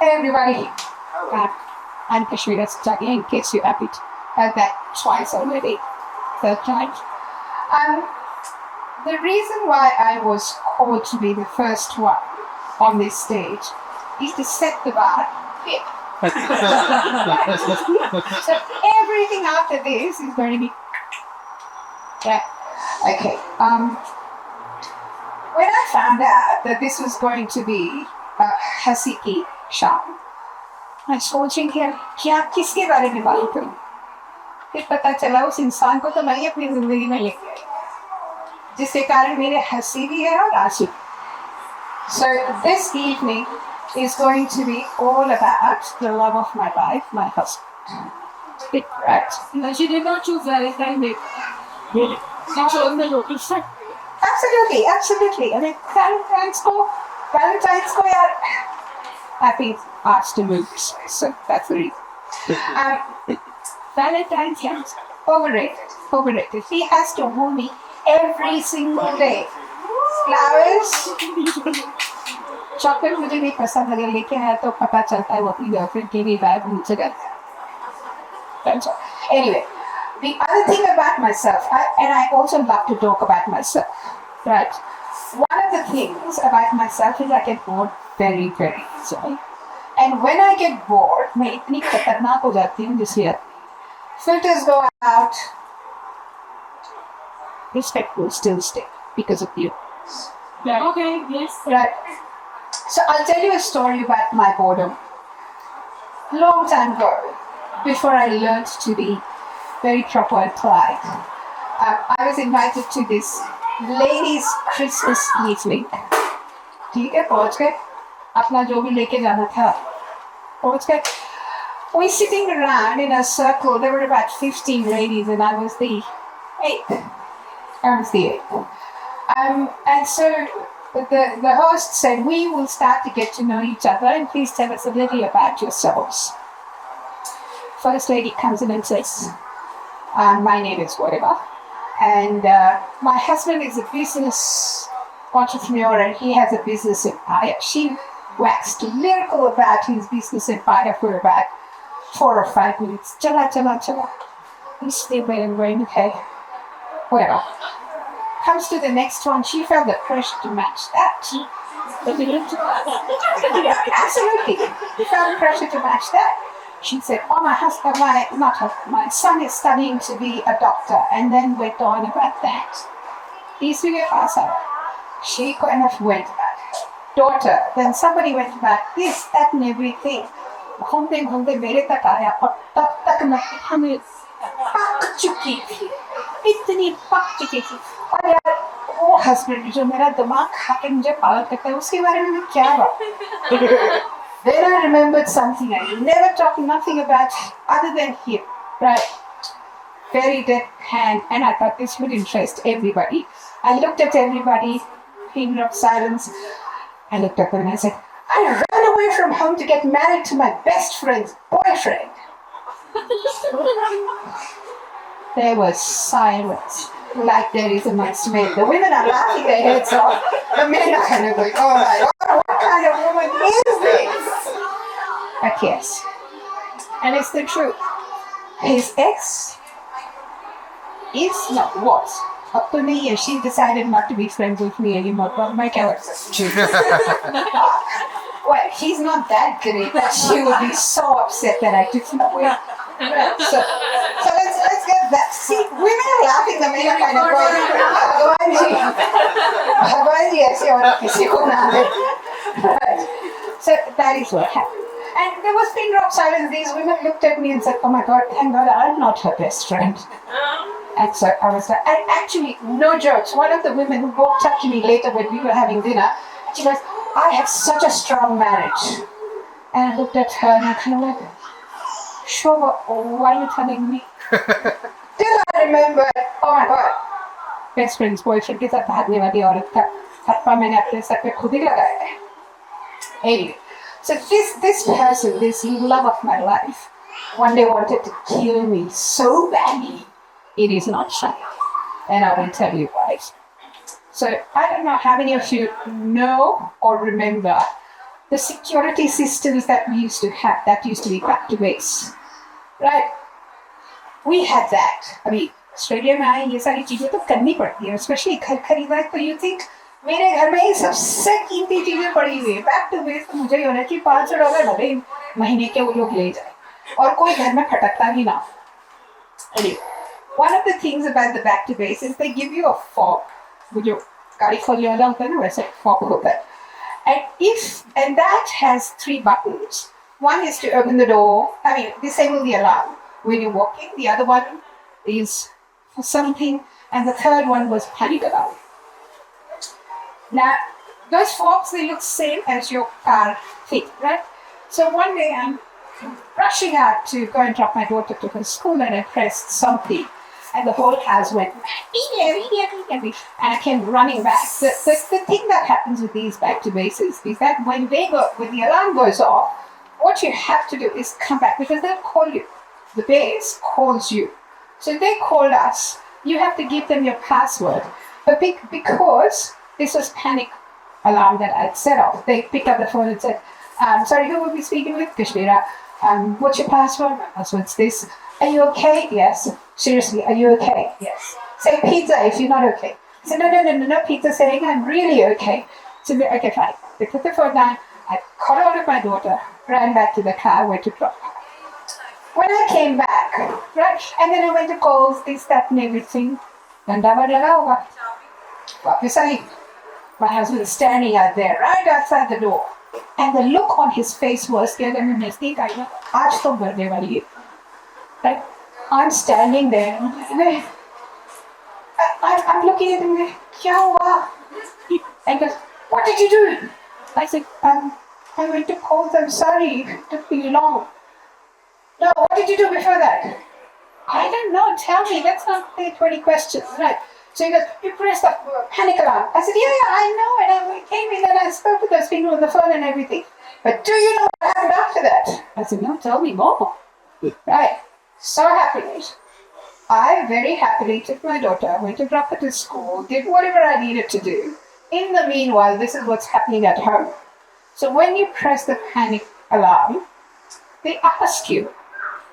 everybody. And Kashmir study in case you haven't heard that twice already. Third time. The reason why I was called to be the first one on this stage is to set the bar here. So everything after this is going to be... Yeah. Okay. When I found out that this was going to be a हंसी की शाम, मैं सोच रही थी कि आप किसके बारे में बात करूं? फिर पता चला उस इंसान को तो मैंने अपनी जिंदगी में लेके आई, जिसके कारण मेरे हंसी भी है और आंसू. So this evening is going to be all about the love of my life, my husband. Right? No, she did not choose Valentine's Day. Really? She chose the local side. Absolutely. I mean, Valentine's Day, yeah. I've been asked to move, so that's the reason. Valentine's Day, overrated. He has to woo me every single day. Flowers, chocolate मुझे नहीं पसंद, अगर लेके आया तो पता चलता है वो अपनी गर्लफ्रेंड के लिए बैग नीचे गया. Anyway, the other thing about myself, I also love to talk about myself, right? One of the things about myself is I get bored very, very easily. And when I get bored, मैं इतनी खतरनाक हो जाती हूँ जिससे filters go out. Respect will still stay because of you. Yeah. Okay, yes. Right. So I'll tell you a story about my boredom. Long time ago, before I learned to be very proper and polite, I was invited to this ladies' Christmas evening. ठीक है, पहुँच गए. अपना जो भी लेके जाना था, पहुँच गए. We were sitting around in a circle. There were about 15 ladies, and I was the eighth. And so the host said, we will start to get to know each other, and please tell us a little about yourselves. First lady comes in and says, my name is whatever, and my husband is a business entrepreneur, and he has a business empire. She waxed lyrical about his business empire for about 4 or 5 minutes. Chala. He's still waiting, okay. Well, comes to the next one. She felt the pressure to match that. Absolutely. She felt the pressure to match that. She said, oh, my son is studying to be a doctor, and then went on about that. She kind of went about daughter. Then somebody went about this, that, and everything. घूमते मेरे तक आया, और तब तक मैं हमें पक चुकी थी, इतनी पक चुकी थी. और यार वो हस्बैंड जो मेरा दिमाग खा के मुझे पागल करता है, उसके बारे में क्या बात. Then I remembered something I never talked nothing about other than him, right? Very dead hand, and I thought this would interest everybody. I looked at everybody, pin of silence. I looked at them and I said, I ran away from home to get married to my best friend's boyfriend. There was silence, like there is amongst men. The women are laughing their heads off. The men are kind of like, oh my God, what kind of woman is this? But yes, and it's the truth. His ex is not what? Up to me, and she decided not to be friends with me anymore. But my character. Well, he's not that great that she would be so upset that I took him away. So let's get that. See, women are laughing. The men are kind of going, Bhagwanji, aise aur kisi ko na hai. So that is what happened. And there was pin drop silence. These women looked at me and said, oh my God, thank God I'm not her best friend. And so I was like, and actually, no jokes. One of the women who walked up to me later when we were having dinner, she goes, I have such a strong marriage. And I looked at her and I kind of like, sure, why are you telling me? Till I remembered, oh my God, best friend's boyfriend के साथ भागने वाली औरत का हप्पा मैंने अपने sir पे खुद ही लगाया है. Anyway, so this person, this love of my life, one day wanted to kill me so badly. It is not shy, and I will tell you why. So I don't know how many of you know or remember the security systems that we used to have, that used to be back to base, right? We had that. I mean, Australia में आए ये सारी चीजें तो करनी पड़ती है, specially घर खरीदा है तो यू थिंक मेरे घर में ही सबसे कीमती चीजें पड़ी हुई है, बैक टू बेस तो मुझे ही होना चाहिए, $500 भले महीने के वो लोग ले जाए और कोई घर में खटकता भी ना. Anyway, one of the things about the back to base is they give you a fob. वो जो गाड़ी खोलने वाला होता है ना वैसे fob होता है. And that has 3 buttons. One is to open the door, I mean disable the alarm when you're walking. The other one is for something, and the third one was panic alarm. Now, those fobs, they look same as your car feet, right? So one day I'm rushing out to go and drop my daughter to her school, and I pressed something, and the whole house went, and I came running back. The thing that happens with these back to bases is that when the alarm goes off, what you have to do is come back, because they'll call you. The base calls you. So they called us. You have to give them your password. But because this was panic alarm that I'd set off, they picked up the phone and said, sorry, who will be speaking with? Kashmira. What's your password? My password's this. Are you okay? Yes. Seriously, are you okay? Yes. Say pizza if you're not okay. I said, no, pizza saying I'm really okay. So, okay, fine. They put the phone down. I caught hold of my daughter, ran back to the car, went to drop her. When I came back, right, and then I went to calls, this, that, and everything, and my husband is standing out there, right outside the door, and the look on his face was, right, I'm standing there, and I'm looking at him, and he goes, what did you do? I said, I went to calls, I'm sorry, it took me long. No, what did you do before that? I don't know, tell me, let's not play 20 questions, right? So he goes, you pressed the panic alarm. I said, yeah, I know, and I came in and I spoke to those people on the phone and everything. But do you know what happened after that? I said, no, tell me more. Right, so happily, I very happily took my daughter, went to drop her to school, did whatever I needed to do. In the meanwhile, this is what's happening at home. So when you press the panic alarm, they ask you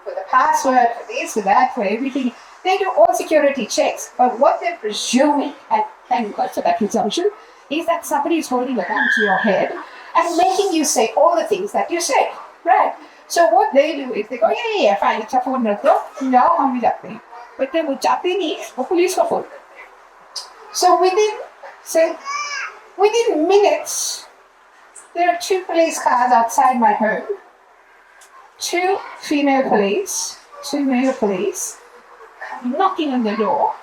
for the password, for this, for that, for everything. They do all security checks. But what they're presuming, and thank God for that presumption, is that somebody is holding a gun to your head and making you say all the things that you say. Right? So what they do is they go, yeah, fine, it's a phone number. No, I'm not. But then we jump in for police phone. So within minutes, there are 2 police cars outside my home. 2 female police, 2 male police, knocking on the door.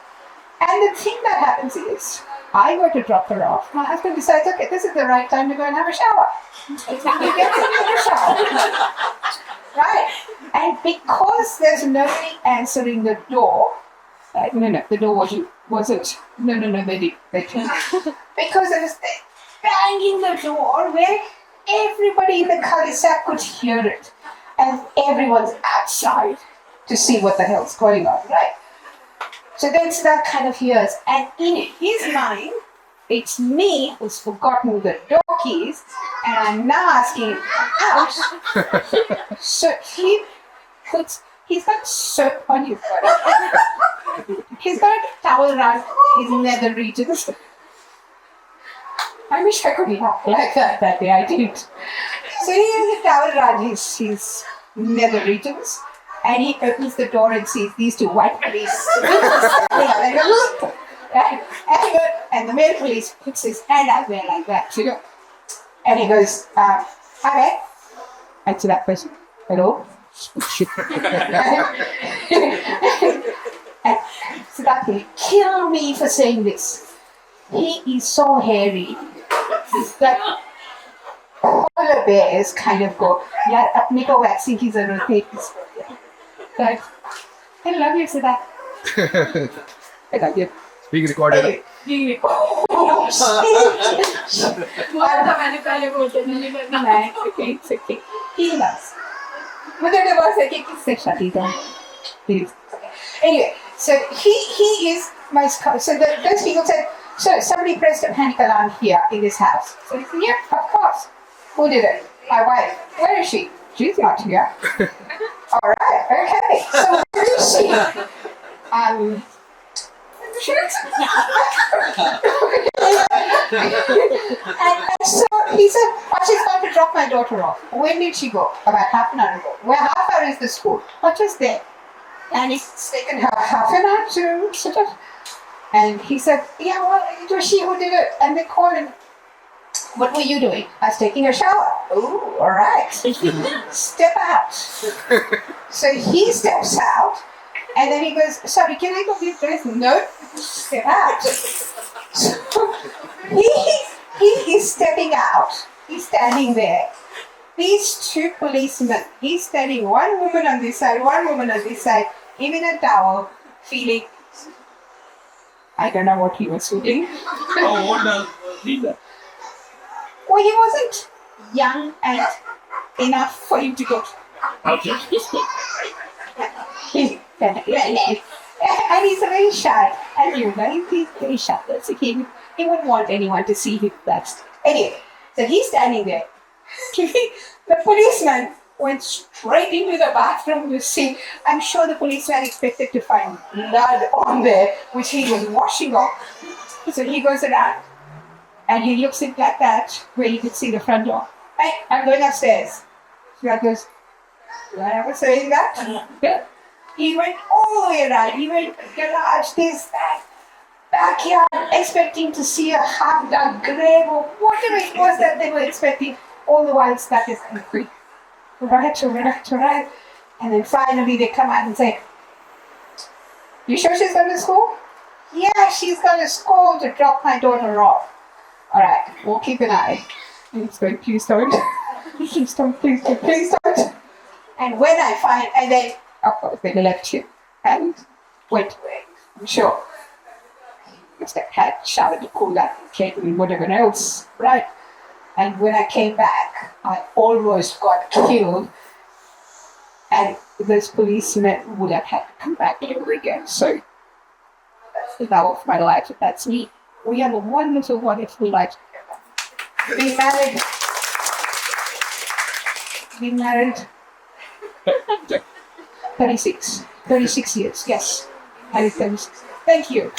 And the thing that happens is, I go to drop her off. My husband decides, okay, this is the right time to go and have a shower. He gets in the shower. Right? And because there's nobody answering the door, the door wasn't. No, they did. Because there was banging the door where everybody in the cul-de-sac could hear it. And everyone's outside to see what the hell's going on, right? So then Siddharth kind of hears, and in his mind, it's me who's forgotten the door keys, and I'm now asking him out. So he's got soap on his body. He's got a towel around his nether regions. I wish I could laugh like that day, I didn't. So he has a towel around his nether regions, and he opens the door and sees these 2 white police. And the male police puts his hand out there like that, and he goes, hi, answer that question. Hello? And so that will kill me for saying this. He is so hairy. He's like polar bears kind of go, yeah, apne ko vaccine ki zarurat hai. Like, I love you, Siddharth. I love you. Being recorded. It's okay. He loves. Mother divorce hai ki kisse shadi done. Please. Anyway, so he is my scholar. So those people said, so somebody pressed a panic alarm here in this house. So he said, yeah, of course. Who did it? My wife. Where is she? She's not here. All right. Okay. So where is she? and so he said, oh, she's going to drop my daughter off. When did she go? About half an hour ago. Where, how far is the school? What was there? And it's taken her half an hour to sort of. And he said, yeah, well, it was she who did it. And they called him. What were you doing? I was taking a shower. Oh, all right. Step out. So he steps out. And then he goes, sorry, can I go get dressed? No, step out. So he is stepping out. He's standing there. These two policemen, he's standing, one woman on this side, one woman on this side, him in a towel, feeling, I don't know what he was feeling. Oh, what does Well, he wasn't young and enough for him to go. Okay. And he's very shy. And you know, he's very shy. That's he wouldn't want anyone to see him. Anyway, so he's standing there. The policeman went straight into the bathroom to see. I'm sure the policeman expected to find blood on there, which he was washing off. So he goes around and he looks in like that, where you can see the front door. Hey, I'm going upstairs. So I goes, I was saying that. Yeah. He went all the way around. He went garage, this, that, backyard, expecting to see a half-dug grave or whatever it was that they were expecting. All the while that is concrete. Right. And then finally they come out and say, you sure she's going to school? Yeah, she's going to school to drop my daughter off. All right, we'll keep an eye. And he's going, please don't. Please don't. And when I find, and then, of course, they left him and went away. I'm sure. Must have had showered to cool that, catering, whatever else, right? And when I came back, I almost got killed. And those policemen would have had to come back over again. So that's the love of my life. That's me. We have a wonderful, wonderful life together. Been married 36 years, yes. Married 36. Thank you.